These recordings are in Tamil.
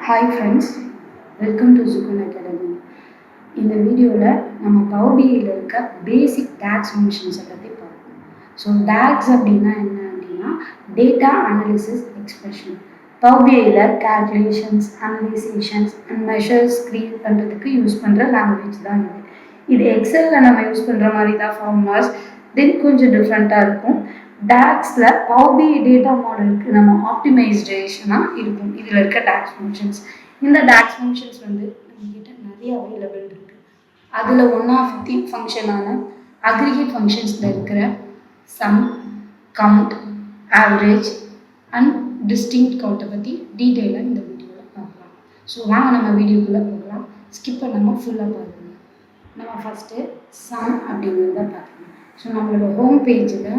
Hi friends, welcome to Zukun Academy. இந்த வீடியோவில் நம்ம Power BIயில் இருக்க பேசிக் டேக்ஸ் ஃபங்க்ஷன்ஸை பற்றி பார்ப்போம். ஸோ டேக்ஸ் அப்படின்னா என்ன அப்படின்னா டேட்டா அனாலிசிஸ் எக்ஸ்பிரஷன். Power BIயில் calculations, analysations and measures create பண்ணுறதுக்கு யூஸ் பண்ணுற லாங்குவேஜ் தான் இது. இது எக்ஸலில் நம்ம யூஸ் பண்ணுற மாதிரி தான் ஃபார்முலாஸ், தென் கொஞ்சம் டிஃப்ரெண்ட்டாக இருக்கும். டேக்ஸில் Power BI டேட்டா மாடலுக்கு நம்ம ஆப்டிமைசேஷனாக இருக்கும் இதில் இருக்க டேக்ஸ் ஃபங்க்ஷன்ஸ். இந்த டேக்ஸ் ஃபங்க்ஷன்ஸ் வந்து நம்மக்கிட்ட நிறைய அவைலபிள் இருக்குது. அதில் ஒன் ஆஃப் தி ஃபங்க்ஷனான அக்ரிகேட் ஃபங்க்ஷன்ஸில் இருக்கிற sum, count, average and distinct கவுண்ட்டை பற்றி டீட்டெயிலாக இந்த வீடியோவில் பார்க்கலாம். ஸோ வாங்க நம்ம வீடியோக்குள்ளே போகலாம். ஸ்கிப் பண்ணாமல் ஃபுல்லாக பார்க்கணும். நம்ம ஃபஸ்ட்டு சம் அப்படிங்கிறத பார்க்கணும். ஸோ நம்மளோட ஹோம் பேஜில்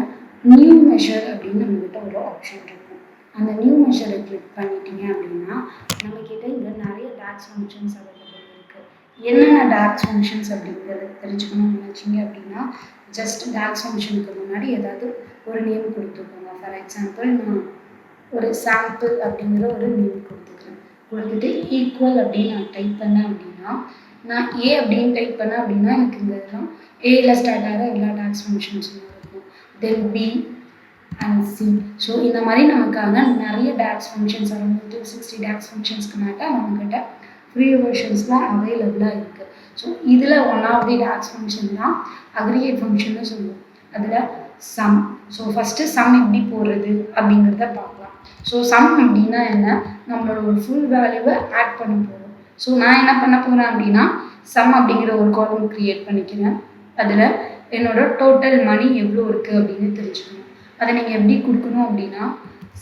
நியூ மெஷர் அப்படின்னு நம்மக்கிட்ட ஒரு ஆப்ஷன் இருக்கும். அந்த நியூ மெஷரை கிளிக் பண்ணிட்டீங்க அப்படின்னா நம்மக்கிட்ட இங்கே நிறைய டேக்ஸ் ஃபங்க்ஷன்ஸ் அவைலபிள் இருக்குது. என்னென்ன டேக்ஸ் ஃபங்க்ஷன்ஸ் அப்படிங்கிறத தெரிஞ்சுக்கணும்னு நினச்சிங்க அப்படின்னா ஜஸ்ட் டேக்ஸ் ஃபங்க்ஷனுக்கு முன்னாடி ஏதாவது ஒரு நேம் கொடுத்துக்கோங்க. ஃபார் எக்ஸாம்பிள் நான் ஒரு சாம்பிள் அப்படிங்கிற ஒரு நேம் கொடுத்துக்கிறேன். கொடுத்துட்டு ஈக்குவல் அப்படின்னு நான் டைப் பண்ணேன் அப்படின்னா நான் ஏ அப்படின்னு டைப் பண்ணேன் அப்படின்னா எனக்கு இந்த இதெல்லாம் ஏல ஸ்டார்ட் ஆகிற எல்லா டேக்ஸ் ஃபங்க்ஷன்ஸும் இருக்கும். Then B and C. So இந்த மாதிரி நமக்கான நிறைய டேக்ஸ் ஃபங்க்ஷன்ஸ் அரௌண்ட் 260 டேக்ஸ் ஃபங்க்ஷன்ஸ்க்கு மேலே நம்மக்கிட்ட ஃப்ரீ வெர்ஷன்ஸ்லாம் அவைலபிளாக இருக்குது. ஸோ இதில் one of the DAX function தான் அக்ரிகேட் ஃபங்க்ஷன்னு சொல்லுவோம். அதில் சம். ஸோ ஃபஸ்ட்டு சம் எப்படி போடுறது அப்படிங்கிறத பார்க்கலாம். ஸோ சம் அப்படின்னா என்ன, நம்மளோட ஒரு ஃபுல் வேல்யூவை ஆட் பண்ண போகிறோம். ஸோ நான் என்ன பண்ண போகிறேன் அப்படின்னா சம் அப்படிங்கிற ஒரு காலம் க்ரியேட் பண்ணிக்கிறேன். அதில் என்னோட டோட்டல் மணி எவ்வளோ இருக்குது அப்படின்னு தெரிஞ்சுக்கணும். அதை நீங்கள் எப்படி கொடுக்கணும் அப்படின்னா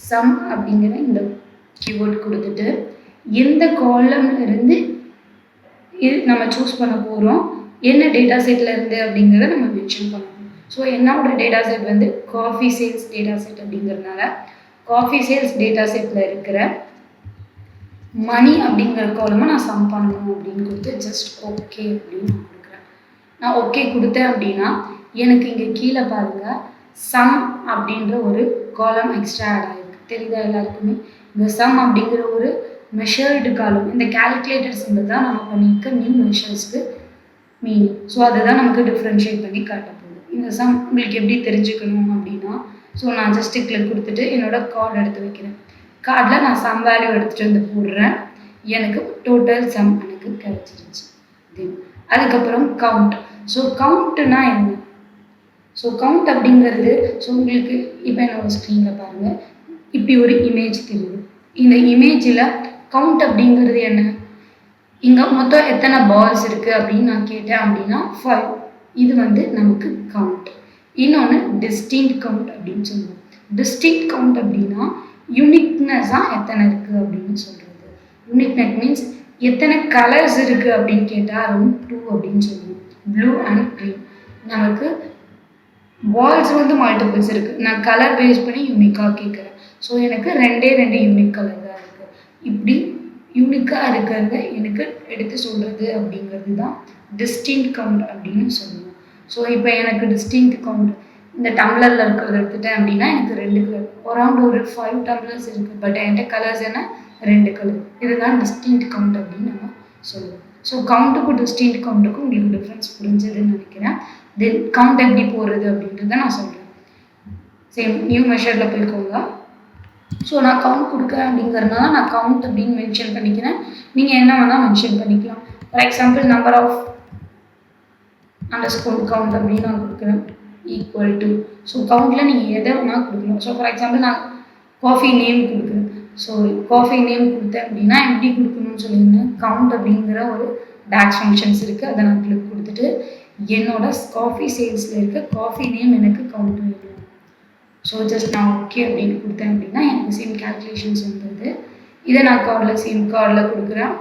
சம் அப்படிங்கிற இந்த கீவேர்ட் கொடுத்துட்டு எந்த காலம்ல இருந்து இது நம்ம சூஸ் பண்ண போகிறோம், என்ன டேட்டா செட்டில் இருந்து அப்படிங்கிறத நம்ம மென்ஷன் பண்ணணும். ஸோ என்னோட டேட்டா செட் வந்து காஃபி சேல்ஸ் டேட்டா செட் அப்படிங்கிறதுனால காஃபி சேல்ஸ் டேட்டா செட்டில் இருக்கிற மணி அப்படிங்கிற காலமை நான் சம் பண்ணணும் அப்படின்னு கொடுத்து ஜஸ்ட் ஓகே அப்படின்னு நான் கொடுக்குறேன். நான் ஓகே கொடுத்தேன் அப்படின்னா எனக்கு இங்கே கீழே பாருங்கள் சம் அப்படின்ற ஒரு காலம் எக்ஸ்ட்ரா ஆட் ஆகிருக்கு. தெரியுதா எல்லாருக்குமே? இந்த சம் அப்படிங்கிற ஒரு மெஷர்டு காலம், இந்த கேல்குலேட்டர் சிம்பிள் தான் நம்ம பண்ணியிருக்க நியூ மெஷர்ஸ்க்கு மீனிங். ஸோ அதை தான் நமக்கு டிஃப்ரென்ஷியேட் பண்ணி காட்ட போகுது. இந்த சம் உங்களுக்கு எப்படி தெரிஞ்சுக்கணும் அப்படின்னா ஸோ நான் ஜஸ்ட்டு கிளிக் கொடுத்துட்டு என்னோடய கார்டு எடுத்து வைக்கிறேன். கார்டில் நான் சம் வேல்யூ எடுத்துகிட்டு வந்து போடுறேன். எனக்கு டோட்டல் சம் எனக்கு கிடச்சிருச்சு. தென் அதுக்கப்புறம் கவுண்ட். ஸோ கவுண்ட்டுனா என்ன? ஸோ கவுண்ட் அப்படிங்கிறது ஸோ உங்களுக்கு இப்போ என்னோடய ஸ்க்ரீனில் பாருங்கள், இப்படி ஒரு இமேஜ் தெரியுது. இந்த இமேஜில் கவுண்ட் அப்படிங்கிறது என்ன, இங்கே மொத்தம் எத்தனை பால்ஸ் இருக்குது அப்படின்னு நான் கேட்டேன் அப்படின்னா 5. இது வந்து நமக்கு கவுண்ட். இன்னொன்று டிஸ்டிங்க்ட் கவுண்ட் அப்படின்னு சொல்லுவோம். டிஸ்டிங்க்ட் கவுண்ட் அப்படின்னா யூனிக்னஸாக எத்தனை இருக்குது அப்படின்னு சொல்கிறது. யூனிக்னஸ் மீன்ஸ் எத்தனை கலர்ஸ் இருக்குது அப்படின்னு கேட்டால் அரௌண்ட் 2 அப்படின்னு சொல்லுவோம். Blue and green. நமக்கு பால்ஸ் வந்து மல்டிபிள்ஸ் இருக்குது. நான் கலர் பேஸ் பண்ணி யூனிக்காக கேட்குறேன். ஸோ எனக்கு 2 யூனிக் கலர் தான் இருக்குது. இப்படி யூனிக்காக இருக்கிறத எனக்கு எடுத்து சொல்கிறது அப்படிங்கிறது தான் டிஸ்டிங்க்ட் கவுண்ட் அப்படின்னு சொல்லுவோம். ஸோ இப்போ எனக்கு டிஸ்டிங்க்ட் கவுண்ட் இந்த டம்ளரில் இருக்கிறத எடுத்துட்டேன் அப்படின்னா எனக்கு 2 கலர், அரௌண்ட் ஒரு 5 டம்ளர்ஸ் இருக்குது. பட் என்கிட்ட கலர்ஸ் என்ன 2 கலர். இதுதான் டிஸ்டிங்க்ட் கவுண்ட் அப்படின்னு நம்ம சொல்லுவோம். ஸோ கவுண்ட்டுக்கும் டிஸ்டிங்க்ட் கவுண்ட்டுக்கும் உங்களுக்கு டிஃப்ரென்ஸ் புரிஞ்சதுன்னு நினைக்கிறேன். தென் கவுண்ட் எப்படி போடுறது அப்படின்றத நான் சொல்கிறேன். சேம் நியூ மெஷரில் போய்க்கோங்க. ஸோ நான் கவுண்ட் கொடுக்குறேன் அப்படிங்கிறதுனால நான் கவுண்ட் அப்படின்னு மென்ஷன் பண்ணிக்கிறேன். நீங்கள் என்ன வேணால் மென்ஷன் பண்ணிக்கலாம். For example number of underscore count அப்படின்னு நான் கொடுக்குறேன் ஈக்குவல் டு. ஸோ கவுண்டில் நீங்கள் எதை வேணால் கொடுக்கணும். ஸோ ஃபார் எக்ஸாம்பிள் நான் காஃபி நேம் கொடுக்குறேன். ஸோ காஃபி நேம் கொடுத்தேன் அப்படின்னா எப்படி கொடுக்கணும்னு சொல்லியிருந்தேன். கவுண்ட் அப்படிங்கிற ஒரு டேக்ஸ் ஃபங்க்ஷன்ஸ் இருக்குது. அதை நான் கிளிக் கொடுத்துட்டு என்னோட காஃபி சேல்ஸில் இருக்க காஃபி நேம் எனக்கு கவுண்ட் வேணும். ஸோ ஜஸ்ட் நான் ஓகே அப்படின்னு கொடுத்தேன் அப்படின்னா எனக்கு சேம் கேல்குலேஷன்ஸ் வந்தது. இதை நான் கார்டில் சேம் கார்டில் கொடுக்குறேன்.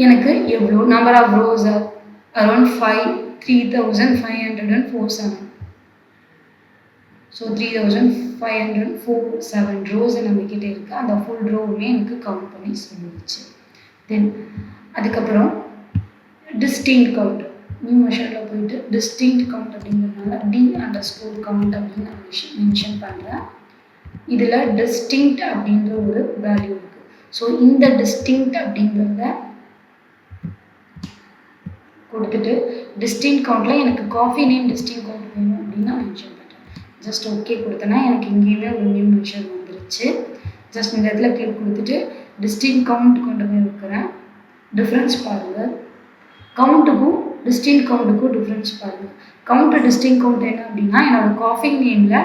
எனக்கு எவ்வளோ number of rows around 3547. So 3547 rows நம்மக்கிட்ட இருக்குது. அந்த ஃபுல் ரோவுமே எனக்கு கவுண்ட் பண்ணி சொல்லிடுச்சு. தென் அதுக்கப்புறம் டிஸ்டிங்க்ட் கவுண்ட் நியூ மெஷரில் போயிட்டு டிஸ்டிங்க்ட் கவுண்ட் அப்படிங்கிறதுனால D_count அப்படின்னு நான் மென்ஷன் பண்ணுறேன். இதில் டிஸ்டிங்க்ட் அப்படின்ற ஒரு வேல்யூ இருக்குது. ஸோ இந்த டிஸ்டிங்க்ட் அப்படிங்கிறத கொடுத்துட்டு டிஸ்டிங்க்ட் கவுண்டில் எனக்கு காஃபி நேம் டிஸ்டிங்க்ட் கவுண்ட் வேணும் அப்படின்னா மென்ஷன் பண்ணுறேன். ஜஸ்ட் ஓகே கொடுத்தேன்னா எனக்கு இங்கேயுமே ஒரு நியூ மென்ஷன் வந்துருச்சு. ஜஸ்ட் இந்த இடத்துல கிளிக் கொடுத்துட்டு டிஸ்டிங்க்ட் கவுண்ட் கொண்டு போய் வைக்கிறேன். டிஃப்ரென்ஸ் பாருங்கள், கவுண்ட்டுக்கும் டிஸ்டிங்க்ட் கவுண்ட்டுக்கும் டிஃப்ரென்ஸ் பாருங்கள். கவுண்ட் டிஸ்டிங்க்ட் கவுண்ட் என்ன அப்படின்னா என்னோட காஃபி நேமில்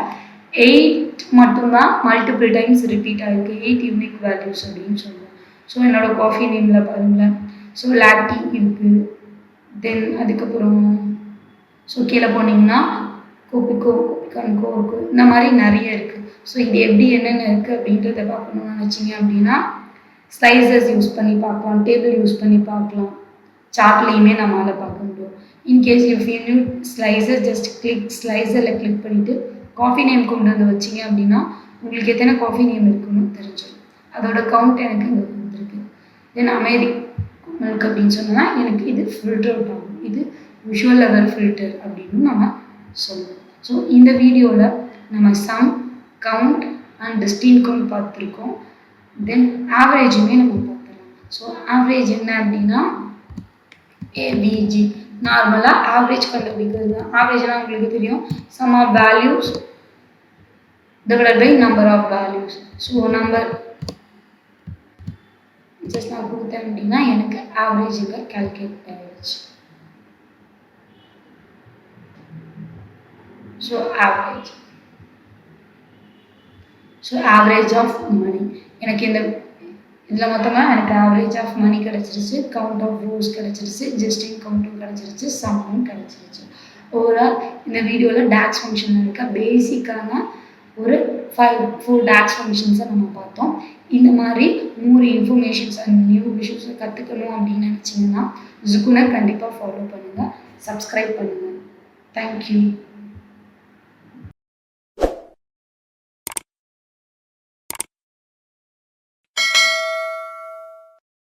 8 மட்டும்தான் மல்டிபிள் டைம்ஸ் ரிப்பீட் ஆகிருக்கு, 8 யூனிக் வேல்யூஸ் அப்படின்னு சொல்லுவேன். ஸோ என்னோடய காஃபி நேமில் பாருங்களேன். ஸோ லாட்டி இருக்குது, தென் அதுக்கப்புறம் ஸோ கீழே போனீங்கன்னா கோபிக்கோ, கோபிகான்கோ இருக்குது, இந்த மாதிரி நிறைய இருக்குது. ஸோ இது எப்படி என்னென்ன இருக்குது அப்படின்றத பார்க்கணும்னு நினச்சிங்க அப்படின்னா ஸ்லைசஸ் யூஸ் பண்ணி பார்க்கலாம், டேபிள் யூஸ் பண்ணி பார்க்கலாம், சார்ட்லேயுமே நம்மளால் பார்க்க முடியும். In case if you new slicer just click ஸ்லைசரில் கிளிக் பண்ணிவிட்டு காஃபி நேம் கொண்டு வந்து வச்சிங்க அப்படின்னா உங்களுக்கு எத்தனை காஃபி நேம் இருக்குன்னு தெரிஞ்சிடும். அதோட கவுண்ட் எனக்கு இங்கே வந்துருக்கு. தென் அமெரிக் மில்க் அப்படின்னு சொன்னால் எனக்கு இது ஃபில்டர் அவுட் ஆகும், இது விஷுவல் லெவல் ஃபில்டர் அப்படின்னு நம்ம சொல்லுவோம். ஸோ இந்த வீடியோவில் நம்ம sum, count and distinct count பார்த்துருக்கோம். தென் ஆவரேஜுமே நம்ம பார்த்துருக்கோம். ஸோ ஆவரேஜ் என்ன அப்படின்னா ஏபிஜி, நார்மலாக ஆவரேஜ் கண்டுபிடிக்கிறது தான். ஆவரேஜ்னால் உங்களுக்கு தெரியும், sum of values divided by number of values. So number just நான் கொடுத்தேன் அப்படின்னா எனக்கு ஆவரேஜ் இங்கே கால்குலேட் ஆகிடுச்சு. ஸோ ஆவரேஜ் ஆஃப் மணி எனக்கு இந்த இதில் மொத்தமாக எனக்கு ஆவரேஜ் ஆஃப் மணி கிடச்சிருச்சு, கவுண்ட் ஆஃப் ரோஸ் கிடச்சிருச்சு, டிஸ்டிங்க்ட் கவுண்ட்டும் கிடச்சிருச்சு, சம்மும் கிடச்சிருச்சு. ஓவரால் இந்த வீடியோவில் டாக்ஸ் ஃபங்க்ஷன் இருக்க பேசிக்கான ஒரு 4 டாக்ஸ் ஃபங்க்ஷன்ஸை நம்ம பார்த்தோம். இந்த மாதிரி 100 இன்ஃபர்மேஷன்ஸ் அண்ட் நியூ விஷயத்தை கற்றுக்கணும் அப்படின்னு நினச்சிங்கன்னா ஜுகுனை கண்டிப்பாக ஃபாலோ பண்ணுங்கள், சப்ஸ்கிரைப் பண்ணுங்கள். தேங்க்யூ.